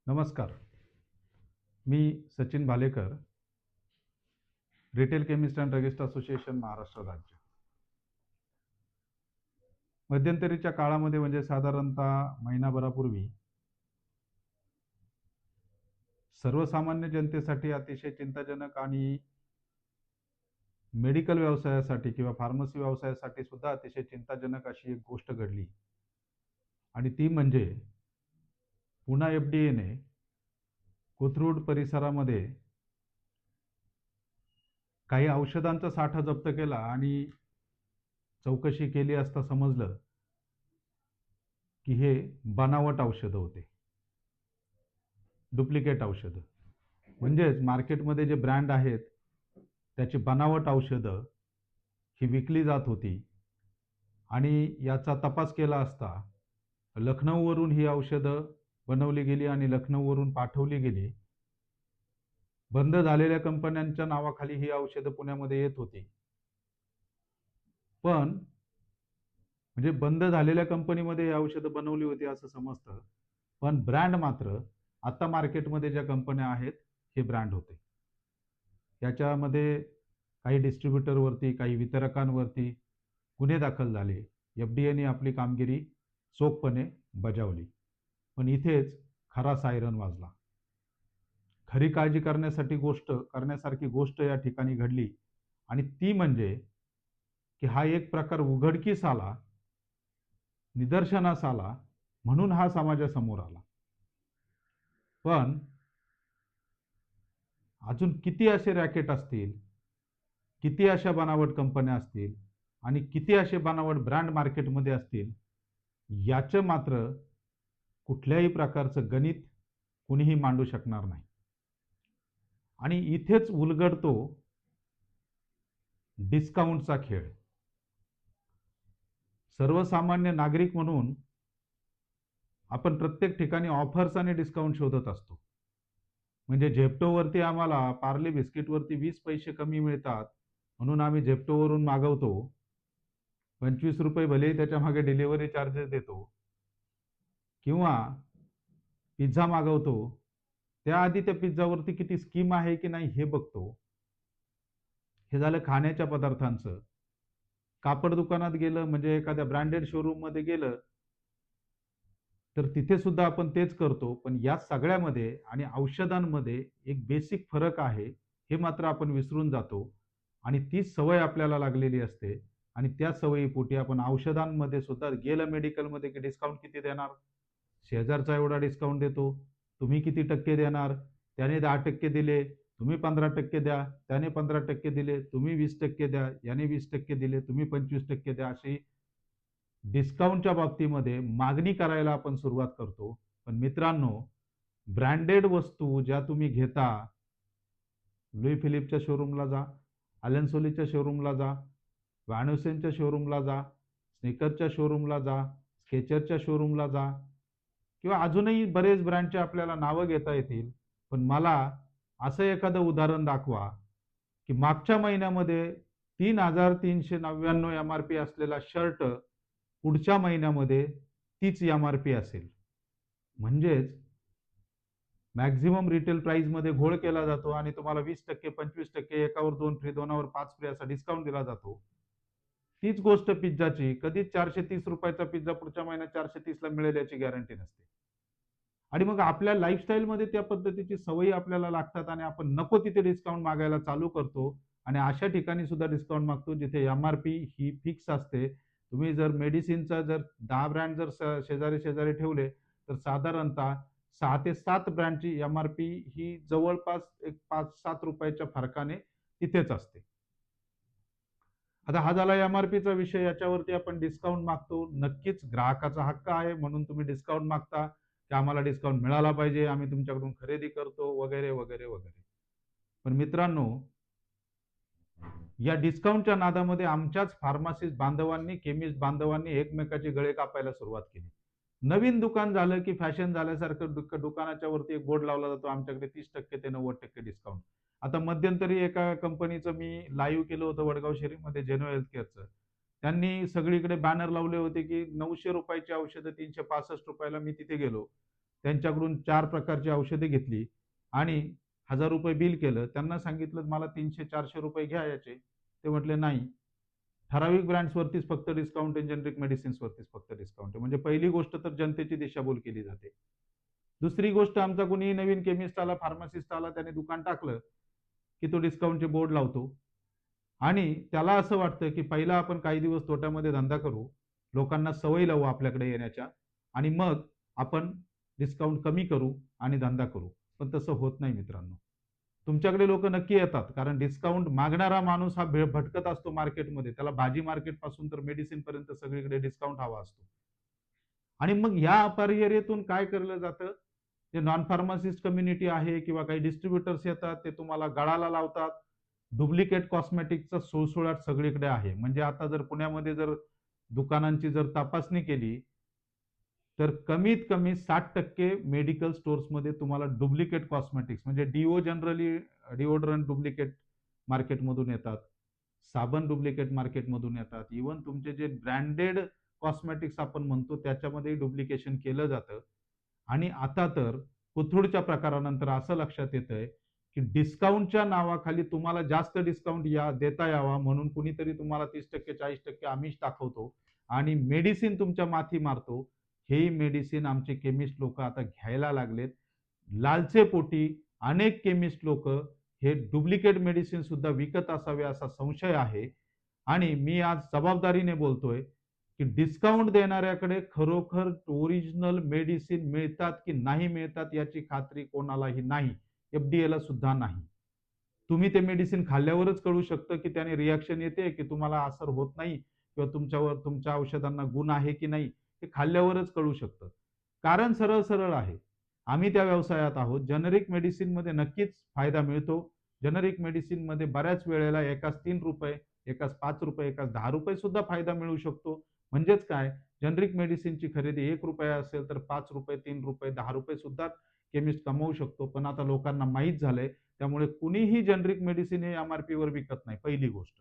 नमस्कार. मी Sachin Bhalekar, retail chemist and druggist association Maharashtra राज्य. मध्यंतरीच्या काळामध्ये म्हणजे साधारणतः महिनाभरापूर्वी सर्वसामान्य जनतेसाठी अतिशय चिंताजनक आणि मेडिकल व्यवसायासाठी किंवा फार्मसी व्यवसायासाठी सुद्धा अतिशय चिंताजनक अशी एक गोष्ट घडली आणि ती म्हणजे पुन्हा FDA कोथरूड परिसरामध्ये काही औषधांचा साठा जप्त केला आणि चौकशी केली असता समजलं की हे बनावट औषधं होते, डुप्लिकेट औषधं. म्हणजेच मार्केटमध्ये जे ब्रँड आहेत त्याची बनावट औषधं ही विकली जात होती आणि याचा तपास केला असता लखनौवरून ही औषधं बनवली गेली आणि लखनौवरून पाठवली गेली. बंद झालेल्या कंपन्यांच्या नावाखाली ही औषधं पुण्यामध्ये येत होती. पण म्हणजे बंद झालेल्या कंपनीमध्ये ही औषधं बनवली होती असं समजतं, पण ब्रँड मात्र आता मार्केटमध्ये ज्या कंपन्या आहेत हे ब्रँड होते. याच्यामध्ये काही डिस्ट्रीब्युटरवरती, काही वितरकांवरती गुन्हे दाखल झाले. FDA आपली कामगिरी चोखपणे बजावली. पण इथेच खरा सायरन वाजला. खरी काळजी करण्यासारखी गोष्ट या ठिकाणी घडली आणि ती म्हणजे की हा एक प्रकार उघडकीस आला, निदर्शनास आला, म्हणून हा समाजासमोर आला. पण अजून किती असे रॅकेट असतील, किती अशा बनावट कंपन्या असतील आणि किती असे बनावट ब्रँड मार्केटमध्ये असतील, याचं मात्र कुठल्याही प्रकारचं गणित कुणीही मांडू शकणार नाही. आणि इथेच उलगडतो डिस्काउंटचा खेळ. सर्वसामान्य नागरिक म्हणून आपण प्रत्येक ठिकाणी ऑफर्स आणि डिस्काउंट शोधत असतो. म्हणजे झेप्टोवरती आम्हाला पार्ले बिस्किटवरती 20 पैसे कमी मिळतात म्हणून आम्ही झेप्टोवरून मागवतो. 25 रुपये भलेही त्याच्या मागे डिलिव्हरी चार्जेस देतो, किंवा पिझ्झा मागवतो, त्याआधी त्या पिझ्झावरती किती स्कीम आहे की नाही हे बघतो. हे झालं खाण्याच्या पदार्थांचं. कापड दुकानात गेलं म्हणजे एखाद्या ब्रँडेड शोरूम मध्ये गेलं तर तिथे सुद्धा आपण तेच करतो. पण या सगळ्यामध्ये आणि औषधांमध्ये एक बेसिक फरक आहे, हे मात्र आपण विसरून जातो. आणि ती सवय आपल्याला लागलेली असते आणि त्या सवयीपोटी आपण औषधांमध्ये सुद्धा गेलं मेडिकलमध्ये की डिस्काउंट किती देणार, शेजारचा एवढा डिस्काउंट देतो, तुम्ही किती टक्के देणार, त्याने 10% दिले, तुम्ही 15% द्या, त्याने 15% दिले, तुम्ही 20% द्या, याने 20% दिले, तुम्ही 25% द्या. अशी डिस्काउंटच्या बाबतीमध्ये मागणी करायला आपण सुरुवात करतो. पण मित्रांनो, ब्रँडेड वस्तू ज्या तुम्ही घेता, लुई फिलिपच्या शोरूमला जा, अलेन सोलीच्या शोरूमला जा, व्हॅन हुसेनच्या शोरूमला जा, स्निकरच्या शोरूमला जा, स्केचरच्या शोरूमला जा, किंवा अजूनही बरेच ब्रँडचे आपल्याला नावं घेता येतील. पण मला असं एखादं उदाहरण दाखवा की मागच्या महिन्यामध्ये 3,399 MRP असलेला शर्ट पुढच्या महिन्यामध्ये तीच MRP असेल. म्हणजेच मॅक्झिमम रिटेल प्राइस मध्ये घोळ केला जातो आणि तुम्हाला 20%, 25%, एकावर 2 फ्री, दोनावर 5 फ्री असा डिस्काउंट दिला जातो. तीच गोष्ट पिझ्झाची, कधीच 430 रुपयाचा पिझ्झा पुढच्या महिन्यात 430 ला मिळेल याची गॅरंटी नसते. आणि मग आपल्या लाईफस्टाईलमध्ये त्या पद्धतीची सवयी आपल्याला लागतात आणि आपण नको तिथे डिस्काउंट मागायला चालू करतो आणि अशा ठिकाणी सुद्धा डिस्काउंट मागतो जिथे MRP ही फिक्स असते. तुम्ही जर मेडिसिनचा जर 10 ब्रँड जर शेजारी शेजारी ठेवले तर साधारणतः 6 ते 7 ब्रँडची MRP ही जवळपास एक 5-7 रुपयाच्या फरकाने तिथेच असते. आता हा झाला MRPचा विषय. याच्यावरती आपण डिस्काउंट मागतो. नक्कीच ग्राहकाचा हक्क आहे म्हणून तुम्ही डिस्काउंट मागता की आम्हाला डिस्काउंट मिळाला पाहिजे, आम्ही तुमच्याकडून खरेदी करतो, वगैरे वगैरे वगैरे. पण मित्रांनो, या डिस्काउंटच्या नादामध्ये आमच्याच फार्मासिस्ट बांधवांनी, केमिस्ट बांधवांनी एकमेकाचे गळे कापायला सुरुवात केली. नवीन दुकान झालं की फॅशन झाल्यासारखं दुकानाच्या वरती एक बोर्ड लावला जातो, आमच्याकडे 30% ते 90% डिस्काउंट. आता मध्यंतरी एका कंपनीचं मी लाईव्ह केलं होतं वडगाव शहरीमध्ये, जेनो हेल्थ केअरचं. त्यांनी सगळीकडे बॅनर लावले होते की 900 रुपयाची औषधं 365 रुपयाला. मी तिथे गेलो, त्यांच्याकडून 4 प्रकारची औषधे घेतली आणि 1000 रुपये बिल केलं. त्यांना सांगितलं मला 300-400 रुपये घ्या याचे. ते म्हटले नाही. ठराविक ब्रँड्सवरतीच फक्त डिस्काउंट आहे, जेनरिक मेडिसिन्सवरतीच फक्त डिस्काउंट आहे. म्हणजे पहिली गोष्ट तर जनतेची दिशाभूल केली जाते. दुसरी गोष्ट, आमचा कोणी नवीन केमिस्ट आला, फार्मासिस्ट आला, त्याने दुकान टाकलं की तो डिस्काउंटचे बोर्ड लावतो आणि त्याला असं वाटतं की पहिला आपण काही दिवस तोट्यामध्ये धंदा करू, लोकांना सवय लावू आपल्याकडे येण्याच्या आणि मग आपण डिस्काउंट कमी करू आणि धंदा करू. पण तसं होत नाही मित्रांनो. तुमच्याकडे लोक नक्की येतात कारण डिस्काउंट मागणारा माणूस हा भटकत असतो मार्केटमध्ये. त्याला भाजी मार्केट पासून तर मेडिसिन पर्यंत सगळीकडे डिस्काउंट हवा असतो. आणि मग या अपरियतेतून काय केलं जातं, जे नॉन फार्मासिस्ट कम्युनिटी आहे किंवा काही डिस्ट्रीब्युटर्स येतात, ते तुम्हाला गळाला लावतात. डुप्लिकेट कॉस्मेटिकचा सुळसुळाट सगळीकडे आहे. म्हणजे आता जर पुण्यामध्ये जर दुकानांची जर तपासणी केली तर कमीत कमी 60% मेडिकल स्टोर्समध्ये तुम्हाला डुप्लिकेट कॉस्मेटिक्स म्हणजे डीओ जनरली डिओड्रंट डुप्लिकेट मार्केटमधून येतात, साबण डुप्लिकेट मार्केटमधून येतात, इवन तुमचे जे ब्रँडेड कॉस्मेटिक्स आपण म्हणतो त्याच्यामध्ये डुप्लिकेशन केलं जातं. आणि आता तर कोथरूडच्या प्रकारानंतर असं लक्षात येतंय की डिस्काउंटच्या नावाखाली तुम्हाला जास्त डिस्काउंट देता यावा म्हणून कुणीतरी तुम्हाला 30% 40% आमिष दाखवतो आणि मेडिसिन तुमच्या माथी मारतो. हेही मेडिसिन आमचे केमिस्ट लोक आता घ्यायला लागलेत. लालचेपोटी अनेक केमिस्ट लोक हे डुप्लिकेट मेडिसिन सुद्धा विकत असावे असा संशय आहे. आणि मी आज जबाबदारीने बोलतोय की डिस्काउंट देणाऱ्याकडे खरोखर ओरिजिनल मेडिसिन मिळतात की नाही मिळतात याची खात्री कोणालाही नाही, FDA ला सुद्धा नाही. तुम्ही ते मेडिसिन खाल्ल्यावरच कळू शकतं की त्याने रिॲक्शन येते की तुम्हाला असर होत नाही किंवा तुमच्यावर तुमच्या औषधांना गुण आहे की नाही, हे खाल्ल्यावरच कळू शकतं. कारण सरळ सरळ आहे. आम्ही त्या व्यवसायात आहोत. जेनेरिक मेडिसिन मध्ये नक्कीच फायदा मिळतो. जेनेरिक मेडिसिन मध्ये बऱ्याच वेळेला एकाच 3 रुपये, एकाच 5 रुपये, एकाच 10 रुपये सुद्धा फायदा मिळू शकतो. म्हणजेच काय, जेनेरिक मेडिसिनची खरेदी 1 रुपया असेल तर 5 रुपये, 3 रुपये, 10 रुपये सुद्धा केमिस्ट कमवू शकतो. पण आता लोकांना माहीत झालंय, त्यामुळे कुणीही जेनेरिक मेडिसिन हे MRP वर विकत नाही, पहिली गोष्ट.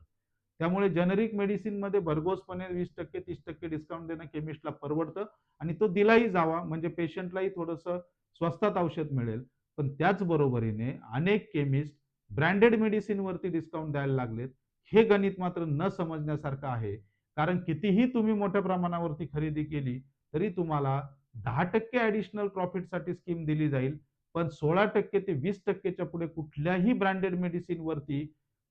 त्यामुळे जेनेरिक मेडिसिन मध्ये भरघोसपणे 20% 30% डिस्काउंट देणं केमिस्टला परवडतं आणि तो दिलाही जावा म्हणजे पेशंटलाही थोडंसं स्वस्तात औषध मिळेल. पण त्याच बरोबरीने अनेक केमिस्ट ब्रँडेड मेडिसिन वरती डिस्काउंट द्यायला लागलेत. हे गणित मात्र न समजण्यासारखं आहे. कारण कितीही तुम्ही मोठ्या प्रमाणावरती खरेदी केली तरी तुम्हाला 10% ऍडिशनल प्रॉफिटसाठी स्कीम दिली जाईल. पण 16% ते 20%च्या पुढे कुठल्याही ब्रँडेड मेडिसिन वरती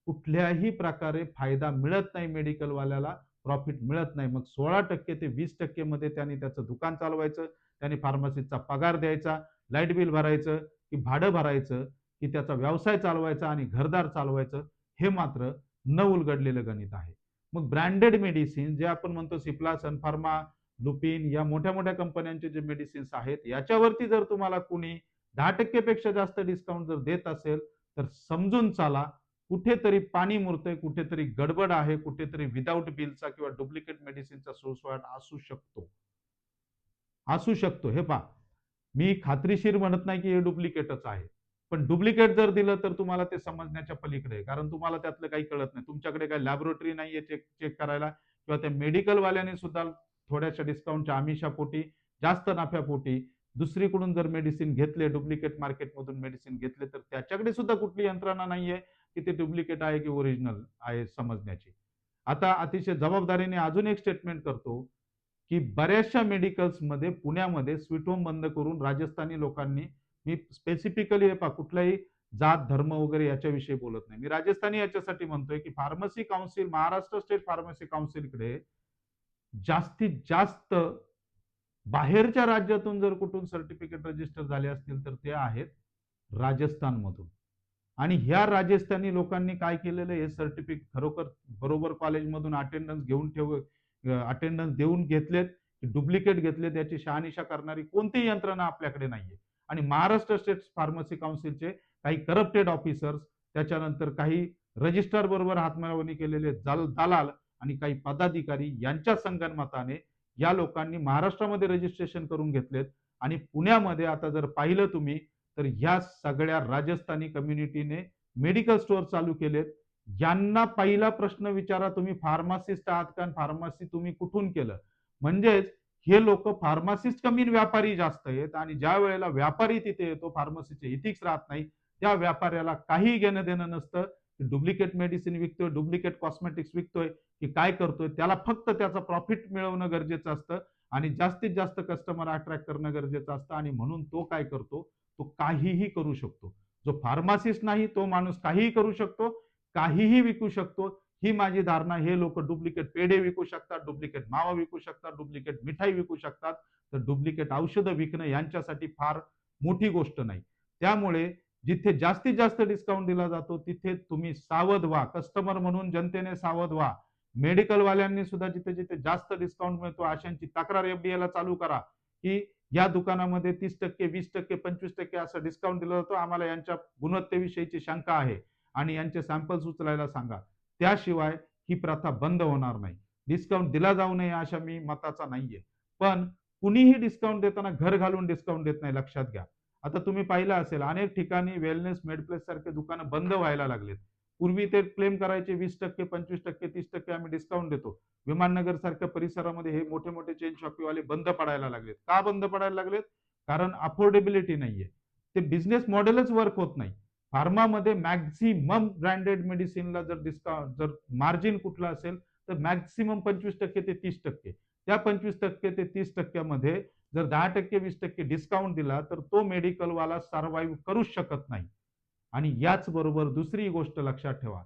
कुठल्याही प्रकारे फायदा मिळत नाही, मेडिकलवाल्याला प्रॉफिट मिळत नाही. मग 16% ते 20% मध्ये त्यांनी त्याचं दुकान चालवायचं, त्यांनी फार्मसीचा पगार द्यायचा, लाईट बिल भरायचं की भाडं भरायचं की त्याचा व्यवसाय चालवायचा आणि घरदार चालवायचं, हे मात्र न उलगडलेलं गणित आहे. मग ब्रँडेड मेडिसिन जे आपण म्हणतो सिप्ला, सनफार्मा, लुपिन या मोठ्या मोठ्या कंपन्यांचे जे मेडिसिन्स आहेत याच्यावरती जर तुम्हाला कुणी 10% पेक्षा जास्त डिस्काउंट जर देत असेल तर समजून चाला, कुठेतरी पाणी मुरतंय, कुठेतरी गडबड आहे, कुठेतरी विदाऊट बिलचा किंवा डुप्लिकेट मेडिसिनचा सुळसुळाट असू शकतो. असू शकतो. हे पहा, मी खात्रीशीर म्हणत नाही की हे डुप्लिकेटच आहे. पण डुप्लिकेट जर दिलं तर तुम्हाला ते समजण्याच्या पलीकडे आहे. कारण तुम्हाला त्यातलं काही कळत नाही. तुमच्याकडे काही लॅबोरेटरी नाहीये चेक चेक करायला किंवा त्या मेडिकल वाल्याने सुद्धा थोड्याशा डिस्काउंटच्या आमिषापोटी, जास्त नफ्यापोटी दुसरीकडून जर मेडिसिन घेतले, डुप्लिकेट मार्केटमधून मेडिसिन घेतले तर त्याच्याकडे सुद्धा कुठली यंत्रणा नाहीये की ते डुप्लिकेट आहे की ओरिजिनल आहे समजण्याची. आता अतिशय जबाबदारीने अजून एक स्टेटमेंट करतो की बऱ्याचशा मेडिकल्समध्ये पुण्यामध्ये स्वीट होम बंद करून राजस्थानी लोकांनी, मी स्पेसिफिकली हे पहा कुठलाही जात धर्म वगैरे याच्याविषयी बोलत नाही, मी राजस्थानी याच्यासाठी म्हणतोय की pharmacy council, Maharashtra state pharmacy काउन्सिलकडे जास्तीत जास्त बाहेरच्या राज्यातून जर कुठून सर्टिफिकेट रजिस्टर झाले असतील तर ते आहेत राजस्थानमधून. आणि ह्या राजस्थानी लोकांनी काय केलेलं, हे सर्टिफिकेट खरोखर बरोबर कॉलेजमधून अटेंडन्स घेऊन अटेंडन्स देऊन घेतलेत, डुप्लिकेट घेतलेत, याची शहानिशा करणारी कोणतीही यंत्रणा आपल्याकडे नाहीये. आणि महाराष्ट्र स्टेट फार्मसी काउन्सिलचे काही करप्टेड ऑफिसर्स, त्याच्यानंतर काही रजिस्ट्रार बरोबर हातमिळवणी केलेले दलाल आणि काही पदाधिकारी यांच्या संगनमताने या लोकांनी महाराष्ट्रामध्ये रजिस्ट्रेशन करून घेतलेत. आणि पुण्यामध्ये आता जर पाहिलं तुम्ही तर ह्या सगळ्या राजस्थानी कम्युनिटीने मेडिकल स्टोअर चालू केलेत. यांना पहिला प्रश्न विचारा, तुम्ही फार्मासिस्ट आहात का, फार्मसी तुम्ही कुठून केलं. म्हणजेच हे लोक फार्मासिस्ट कमी आणि व्यापारी जास्त आहेत, आणि ज्या वेळेला व्यापारी तिथे येतो, फार्मसीचे इथिक्स राहत नाही, त्या व्यापाऱ्याला काही घेणं देणं नसतं. डुप्लिकेट मेडिसिन विकतोय, डुप्लिकेट कॉस्मेटिक्स विकतोय, की काय करतोय, त्याला फक्त त्याचं प्रॉफिट मिळवणं गरजेचं असतं आणि जास्तीत जास्त कस्टमर अट्रॅक्ट करणं गरजेचं असतं, आणि म्हणून तो काय करतो, तो काहीही करू शकतो. जो फार्मासिस्ट नाही तो माणूस काहीही करू शकतो, काहीही विकू शकतो. ही माझी धारणा. हे लोक डुप्लिकेट पेढे विकू शकतात, डुप्लिकेट मावा विकू शकतात, डुप्लिकेट मिठाई विकू शकतात, तर डुप्लिकेट औषधं विकणं यांच्यासाठी फार मोठी गोष्ट नाही. त्यामुळे जिथे जास्तीत जास्त डिस्काउंट दिला जातो तिथे तुम्ही सावध व्हा, कस्टमर म्हणून जनतेने सावध व्हा. मेडिकल वाल्यांनी सुद्धा जिथे जिथे जास्त डिस्काउंट मिळतो अशांची तक्रार एफडीएला चालू करा, की या दुकानामध्ये 30%, 20%, 25% असं डिस्काउंट दिला जातो, आम्हाला यांच्या गुणवत्तेविषयीची शंका आहे आणि यांचे सॅम्पल्स उचलायला सांगा. त्याशिवाय ही प्रथा बंद होणार नाही. डिस्काउंट दिला जाऊ नये अशा मी मताचा नाहीये, पण कुणीही डिस्काउंट देताना घर घालून डिस्काउंट देत नाही, लक्षात घ्या. आता तुम्ही पाहिलं असेल अनेक ठिकाणी वेलनेस मेडप्लेस सारखे दुकानं बंद व्हायला लागलेत. पूर्वी ते क्लेम करायचे 20%, 25%, 30% आम्ही डिस्काउंट देतो. विमाननगर सारख्या परिसरामध्ये हे मोठे मोठे चेन शॉपीवाले बंद पडायला लागलेत. का बंद पडायला लागलेत? कारण अफोर्डेबिलिटी नाहीये. ते बिझनेस मॉडेलच वर्क होत नाही. फार्मामध्ये मॅक्झिमम ब्रँडेड मेडिसिनला जर डिस्काउंट, जर मार्जिन कुठलं असेल तर मॅक्झिमम 25% ते 30%. त्या 25% ते 30% मध्ये जर 10%, 20% डिस्काउंट दिला तर तो मेडिकलवाला सर्व्हाइव्ह करूच शकत नाही. आणि याच बरोबर दुसरी गोष्ट लक्षात ठेवा,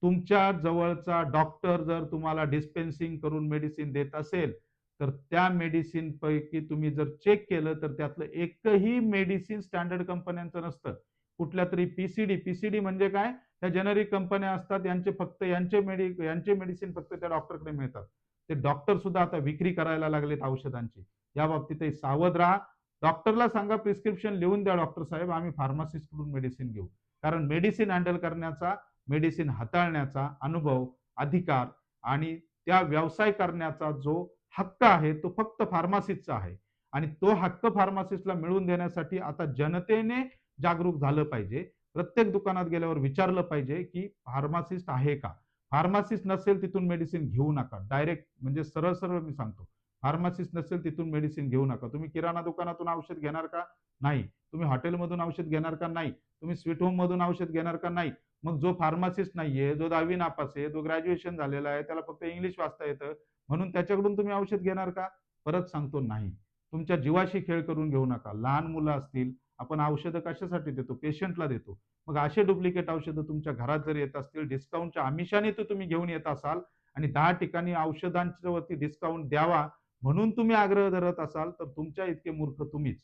तुमच्या जवळचा डॉक्टर जर तुम्हाला डिस्पेन्सिंग करून मेडिसिन देत असेल तर त्या मेडिसिन पैकी तुम्ही जर चेक केलं तर त्यातलं एकही मेडिसिन स्टँडर्ड कंपन्यांचं नसतं. कुठल्या तरी पीसीडी म्हणजे काय, त्या जेनरिक कंपन्या असतात, यांचे मेडिसिन फक्त त्या डॉक्टरकडे मिळतात. ते डॉक्टर सुद्धा आता विक्री करायला लागलेत औषधांची. या बाबतीतही सावध राहा. डॉक्टरला सांगा प्रिस्क्रिप्शन लिहून द्या, डॉक्टर साहेब आम्ही फार्मासिस्ट कडून मेडिसिन घेऊ. कारण मेडिसिन हँडल करण्याचा, मेडिसिन हाताळण्याचा अनुभव, अधिकार आणि त्या व्यवसाय करण्याचा जो हक्क आहे तो फक्त फार्मासिस्टचा आहे. आणि तो हक्क फार्मासिस्टला मिळवून देण्यासाठी आता जनतेने जागरूक झालं पाहिजे. प्रत्येक दुकानात गेल्यावर विचारलं पाहिजे की फार्मासिस्ट आहे का. फार्मासिस्ट नसेल तिथून मेडिसिन घेऊ नका. डायरेक्ट म्हणजे सरळ सरळ मी सांगतो, फार्मासिस्ट नसेल तिथून मेडिसिन घेऊ नका. तुम्ही किराणा दुकानातून औषध घेणार का? नाही. तुम्ही हॉटेलमधून औषध घेणार का? नाही. तुम्ही स्वीट होम मधून औषध घेणार का? नाही. मग जो फार्मासिस्ट नाहीये, जो 10वी नापास आहे, जो ग्रॅज्युएशन झालेला आहे, त्याला फक्त इंग्लिश वाचता येतं म्हणून त्याच्याकडून तुम्ही औषध घेणार का? परत सांगतो, नाही. तुमच्या जीवाशी खेळ करून घेऊ नका. लहान मुलं असतील, आपण औषधं कशासाठी देतो? पेशंटला देतो. मग असे डुप्लिकेट औषधं तुमच्या घरात जर येत असतील, डिस्काउंटच्या आमिषाने तर तुम्ही घेऊन येत असाल आणि 10 ठिकाणी औषधांच्या वरती डिस्काउंट द्यावा म्हणून तुम्ही आग्रह धरत असाल तर तुमच्या इतके मूर्ख तुम्हीच.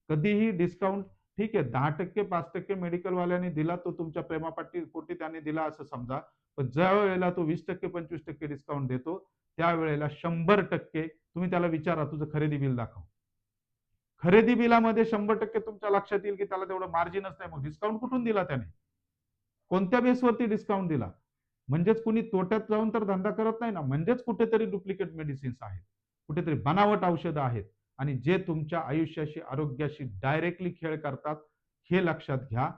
कधीही डिस्काउंट ठीक आहे, 10%, 5% मेडिकलवाल्याने दिला, तो तुमच्या प्रेमापाटी पोटी त्याने दिला असं समजा. पण ज्या वेळेला तो 20%, 25% डिस्काउंट देतो त्यावेळेला 100% तुम्ही त्याला विचारा, तुझं खरेदी बिल दाखव. खरेदी बिलामध्ये 100% तुमच्या लक्षात येईल की त्याला तेवढं मार्जिनच नाही. मग डिस्काउंट कुठून दिला त्याने? कोणत्या बेसवरती डिस्काउंट दिला? म्हणजेच कुणी तोट्यात जाऊन तर धंदा करत नाही ना. म्हणजेच कुठेतरी डुप्लिकेट मेडिसिन्स आहेत, कुठेतरी बनावट औषधं आहेत आणि जे तुमच्या आयुष्याशी, आरोग्याशी डायरेक्टली खेळ करतात, हे लक्षात घ्या.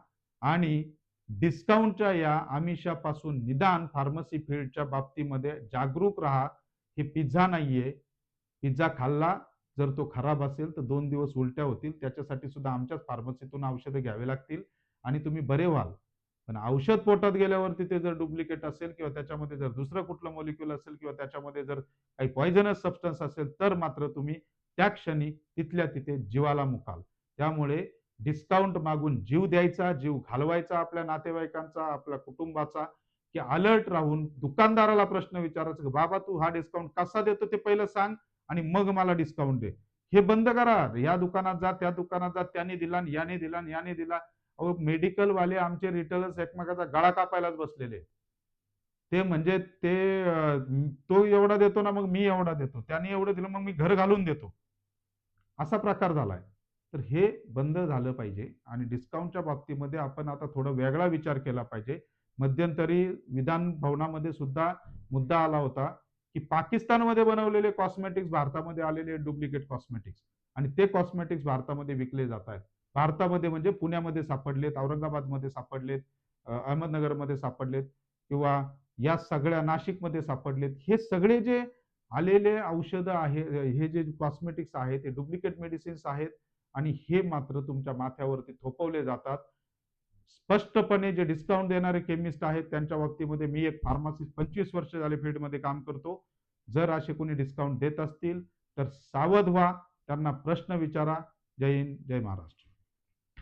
आणि डिस्काउंटच्या या आमिषापासून निदान फार्मसी फील्डच्या बाबतीमध्ये जागरूक राहा. हे पिझ्झा नाहीये. पिझ्झा खाल्ला जर तो खराब असेल तर 2 दिवस उलट्या होतील. त्याच्यासाठी सुद्धा आमच्याच फार्मसीतून औषधं घ्यावी लागतील आणि तुम्ही बरे व्हाल. पण औषध पोटात गेल्यावरती ते जर डुप्लिकेट असेल किंवा त्याच्यामध्ये जर दुसरं कुठलं मॉलिक्यूल असेल किंवा त्याच्यामध्ये जर काही पॉइझनस सबस्टन्स असेल तर मात्र तुम्ही त्या क्षणी तिथल्या तिथे जीवाला मुकाल. त्यामुळे डिस्काउंट मागून जीव द्यायचा, जीव घालवायचा आपल्या नातेवाईकांचा, आपल्या कुटुंबाचा, की अलर्ट राहून दुकानदाराला प्रश्न विचारायचा की बाबा तू हा डिस्काउंट कसा देतो ते पहिलं सांग आणि मग मला डिस्काउंट दे. हे बंद करा. या दुकानात जा, त्या दुकानात जा, त्याने दिला, याने दिला, याने दिला. अहो मेडिकल वाले आमचे रिटेलर्स एकमेकाचा गळा कापायलाच बसलेले. ते म्हणजे ते तो एवढा देतो ना मग मी एवढा देतो. त्याने एवढं दिलं मग मी घर घालून देतो. असा प्रकार झालाय. तर हे बंद झालं पाहिजे आणि डिस्काउंटच्या बाबतीमध्ये आपण आता थोडा वेगळा विचार केला पाहिजे. मध्यंतरी विधान भवनामध्ये सुद्धा मुद्दा आला होता की पाकिस्तानमध्ये बनवलेले कॉस्मेटिक्स भारतामध्ये आलेले डुप्लिकेट कॉस्मेटिक्स आणि ते कॉस्मेटिक्स भारतामध्ये विकले जात आहेत. भारतामध्ये म्हणजे पुण्यामध्ये सापडलेत, औरंगाबादमध्ये सापडलेत, अहमदनगरमध्ये सापडलेत किंवा या सगळ्या नाशिकमध्ये सापडलेत. हे सगळे जे आलेले औषधं आहे, हे जे कॉस्मेटिक्स आहेत ते डुप्लिकेट मेडिसिन्स आहेत आणि हे मात्र तुमच्या माथ्यावरती थोपवले जातात. स्पष्टपणे जे डिस्काउंट देणारे केमिस्ट आहेत त्यांच्या बाबतीमध्ये, मी एक फार्मसिस्ट 25 वर्ष झाले फील्डमध्ये काम करतो. जर असे कोणी डिस्काउंट देत असतील तर सावध व्हा, त्यांना प्रश्न विचारा. जय हिंद, जय महाराष्ट्र.